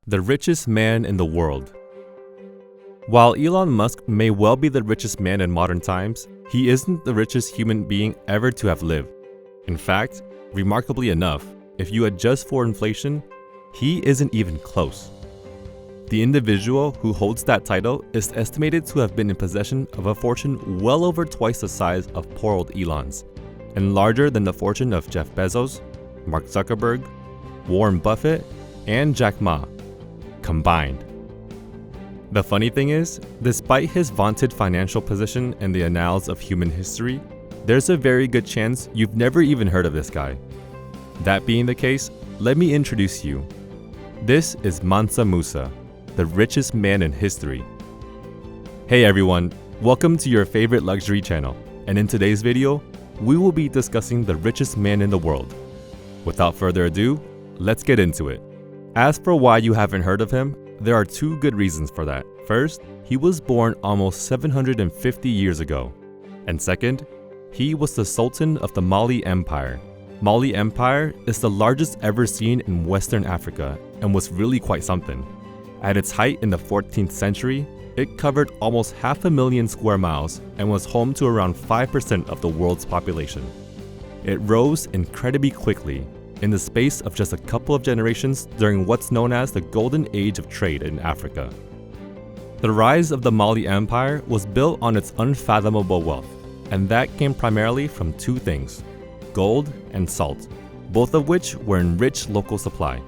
The richest man in the world. While Elon Musk may well be the richest man in modern times, he isn't the richest human being ever to have lived. In fact, remarkably enough, if you adjust for inflation, he isn't even close. The individual who holds that title is estimated to have been in possession of a fortune well over twice the size of poor old Elon's, and larger than the fortune of Jeff Bezos, Mark Zuckerberg, Warren Buffett, and Jack Ma combined. The funny thing is, despite his vaunted financial position in the annals of human history, there's a very good chance you've never even heard of this guy. That being the case, let me introduce you. This is Mansa Musa, the richest man in history. Hey everyone, welcome to your favorite luxury channel, and in today's video, we will be discussing the richest man in the world. Without further ado, let's get into it. As for why you haven't heard of him, there are two good reasons for that. First, he was born almost 750 years ago. And second, he was the Sultan of the Mali Empire. Mali Empire is the largest ever seen in Western Africa and was really quite something. At its height in the 14th century, it covered almost 500,000 square miles and was home to around 5% of the world's population. It rose incredibly quickly, in the space of just a couple of generations during what's known as the Golden Age of Trade in Africa. The rise of the Mali Empire was built on its unfathomable wealth, and that came primarily from two things: gold and salt, both of which were in rich local supply.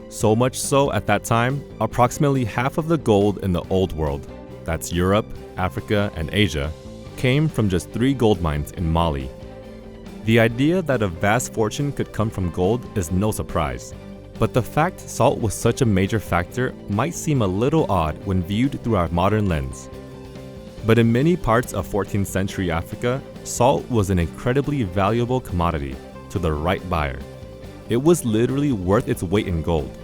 So much so at that time, approximately half of the gold in the Old World, that's Europe, Africa, and Asia, came from just 3 gold mines in Mali. The idea that a vast fortune could come from gold is no surprise, but the fact salt was such a major factor might seem a little odd when viewed through our modern lens. But in many parts of 14th century Africa, salt was an incredibly valuable commodity to the right buyer. It was literally worth its weight in gold.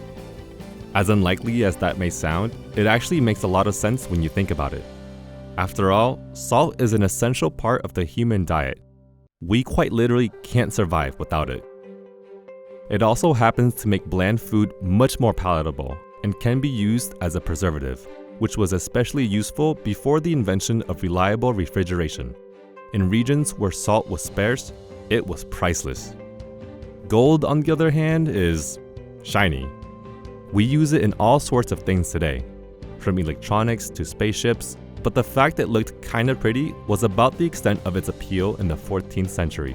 As unlikely as that may sound, it actually makes a lot of sense when you think about it. After all, salt is an essential part of the human diet. We quite literally can't survive without it. It also happens to make bland food much more palatable and can be used as a preservative, which was especially useful before the invention of reliable refrigeration. In regions where salt was scarce, it was priceless. Gold, on the other hand, is shiny. We use it in all sorts of things today, from electronics to spaceships, but the fact it looked kinda pretty was about the extent of its appeal in the 14th century.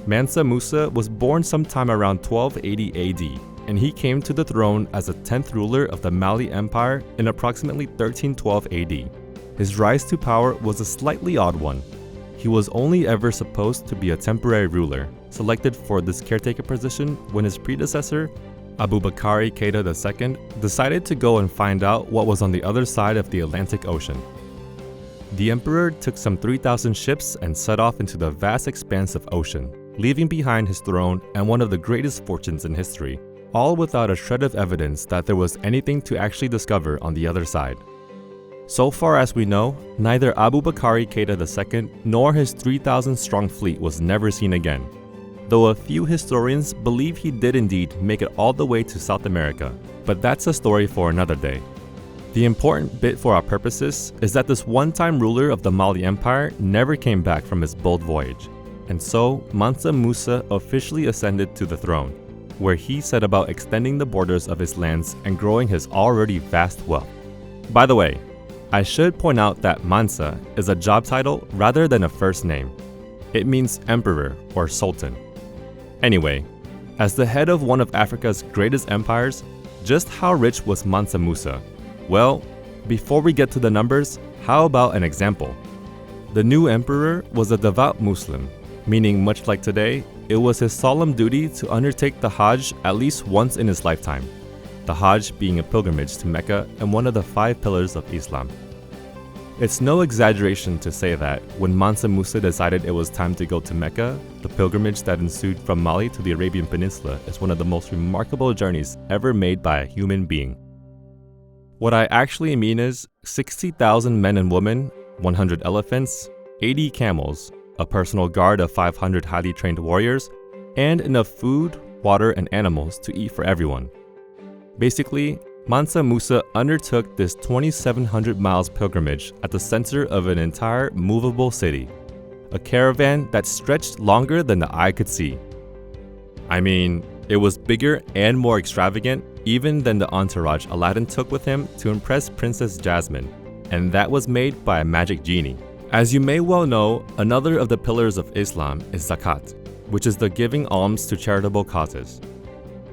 Mansa Musa was born sometime around 1280 AD, and he came to the throne as the 10th ruler of the Mali Empire in approximately 1312 AD. His rise to power was a slightly odd one. He was only ever supposed to be a temporary ruler, selected for this caretaker position when his predecessor, Abubakar Keita II, decided to go and find out what was on the other side of the Atlantic Ocean. The emperor took some 3,000 ships and set off into the vast expanse of ocean, leaving behind his throne and one of the greatest fortunes in history, all without a shred of evidence that there was anything to actually discover on the other side. So far as we know, neither Abubakar Keita II nor his 3,000-strong fleet was never seen again, though a few historians believe he did indeed make it all the way to South America, but that's a story for another day. The important bit for our purposes is that this one-time ruler of the Mali Empire never came back from his bold voyage, and so Mansa Musa officially ascended to the throne, where he set about extending the borders of his lands and growing his already vast wealth. By the way, I should point out that Mansa is a job title rather than a first name. It means emperor or sultan. Anyway, as the head of one of Africa's greatest empires, just how rich was Mansa Musa? Well, before we get to the numbers, how about an example? The new emperor was a devout Muslim, meaning much like today, it was his solemn duty to undertake the Hajj at least once in his lifetime, the Hajj being a pilgrimage to Mecca and one of the 5 pillars of Islam. It's no exaggeration to say that when Mansa Musa decided it was time to go to Mecca, the pilgrimage that ensued from Mali to the Arabian Peninsula is one of the most remarkable journeys ever made by a human being. What I actually mean is 60,000 men and women, 100 elephants, 80 camels, a personal guard of 500 highly trained warriors, and enough food, water, and animals to eat for everyone. Basically, Mansa Musa undertook this 2,700 miles pilgrimage at the center of an entire movable city, a caravan that stretched longer than the eye could see. I mean, it was bigger and more extravagant even than the entourage Aladdin took with him to impress Princess Jasmine, and that was made by a magic genie. As you may well know, another of the pillars of Islam is zakat, which is the giving alms to charitable causes.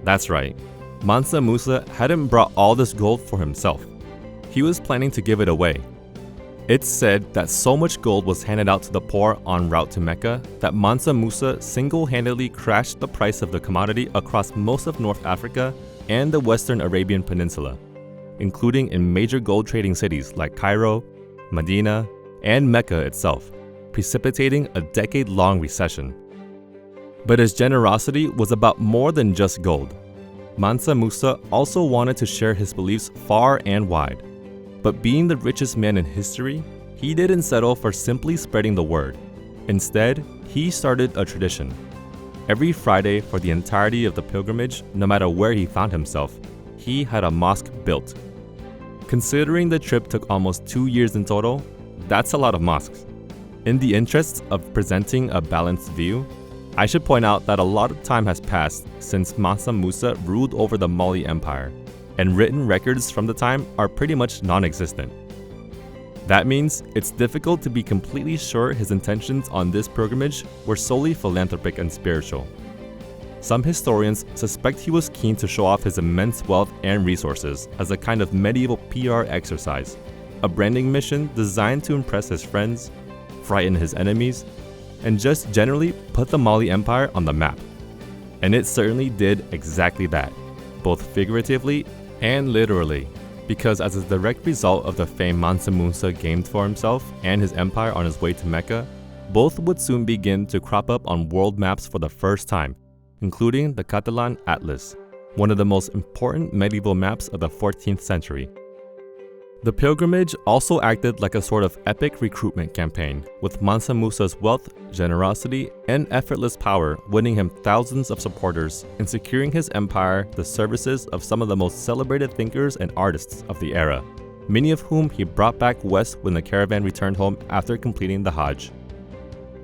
That's right, Mansa Musa hadn't brought all this gold for himself. He was planning to give it away. It's said that so much gold was handed out to the poor en route to Mecca that Mansa Musa single-handedly crashed the price of the commodity across most of North Africa and the Western Arabian Peninsula, including in major gold trading cities like Cairo, Medina, and Mecca itself, precipitating a decade-long recession. But his generosity was about more than just gold. Mansa Musa also wanted to share his beliefs far and wide. But being the richest man in history, he didn't settle for simply spreading the word. Instead, he started a tradition. Every Friday for the entirety of the pilgrimage, no matter where he found himself, he had a mosque built. Considering the trip took almost 2 years in total, that's a lot of mosques. In the interests of presenting a balanced view, I should point out that a lot of time has passed since Mansa Musa ruled over the Mali Empire, and written records from the time are pretty much non-existent. That means it's difficult to be completely sure his intentions on this pilgrimage were solely philanthropic and spiritual. Some historians suspect he was keen to show off his immense wealth and resources as a kind of medieval PR exercise, a branding mission designed to impress his friends, frighten his enemies, and just generally put the Mali Empire on the map. And it certainly did exactly that, both figuratively and literally, because as a direct result of the fame Mansa Musa gained for himself and his empire on his way to Mecca, both would soon begin to crop up on world maps for the first time, including the Catalan Atlas, one of the most important medieval maps of the 14th century. The pilgrimage also acted like a sort of epic recruitment campaign, with Mansa Musa's wealth, generosity, and effortless power winning him thousands of supporters and securing his empire the services of some of the most celebrated thinkers and artists of the era, many of whom he brought back west when the caravan returned home after completing the Hajj.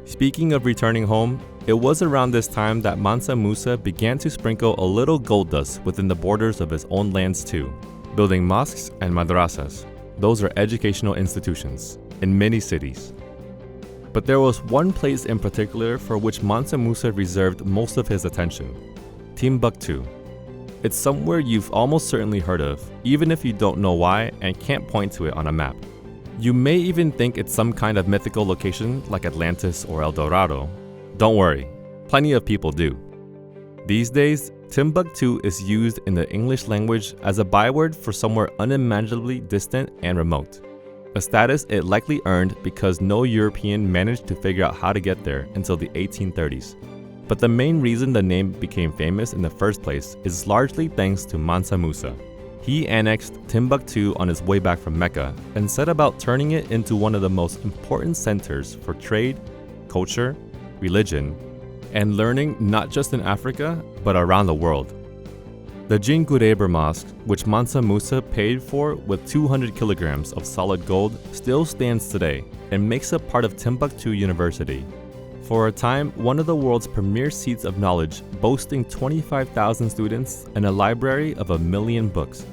Speaking of returning home, it was around this time that Mansa Musa began to sprinkle a little gold dust within the borders of his own lands too, building mosques and madrasas. Those are educational institutions in many cities. But there was one place in particular for which Mansa Musa reserved most of his attention: Timbuktu. It's somewhere you've almost certainly heard of, even if you don't know why and can't point to it on a map. You may even think it's some kind of mythical location like Atlantis or El Dorado. Don't worry, plenty of people do. These days, Timbuktu is used in the English language as a byword for somewhere unimaginably distant and remote, a status it likely earned because no European managed to figure out how to get there until the 1830s. But the main reason the name became famous in the first place is largely thanks to Mansa Musa. He annexed Timbuktu on his way back from Mecca and set about turning it into one of the most important centers for trade, culture, religion, and learning not just in Africa, but around the world. The Jingureber Mosque, which Mansa Musa paid for with 200 kilograms of solid gold, still stands today and makes up part of Timbuktu University. For a time, one of the world's premier seats of knowledge, boasting 25,000 students and a library of 1 million books.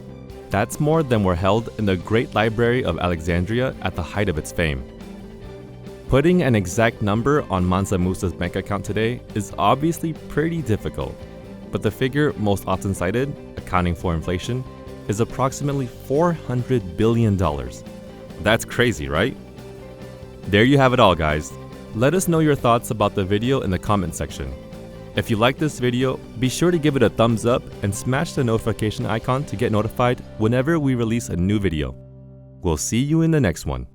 That's more than were held in the Great Library of Alexandria at the height of its fame. Putting an exact number on Mansa Musa's bank account today is obviously pretty difficult, but the figure most often cited, accounting for inflation, is approximately $400 billion. That's crazy, right? There you have it all, guys. Let us know your thoughts about the video in the comment section. If you like this video, be sure to give it a thumbs up and smash the notification icon to get notified whenever we release a new video. We'll see you in the next one.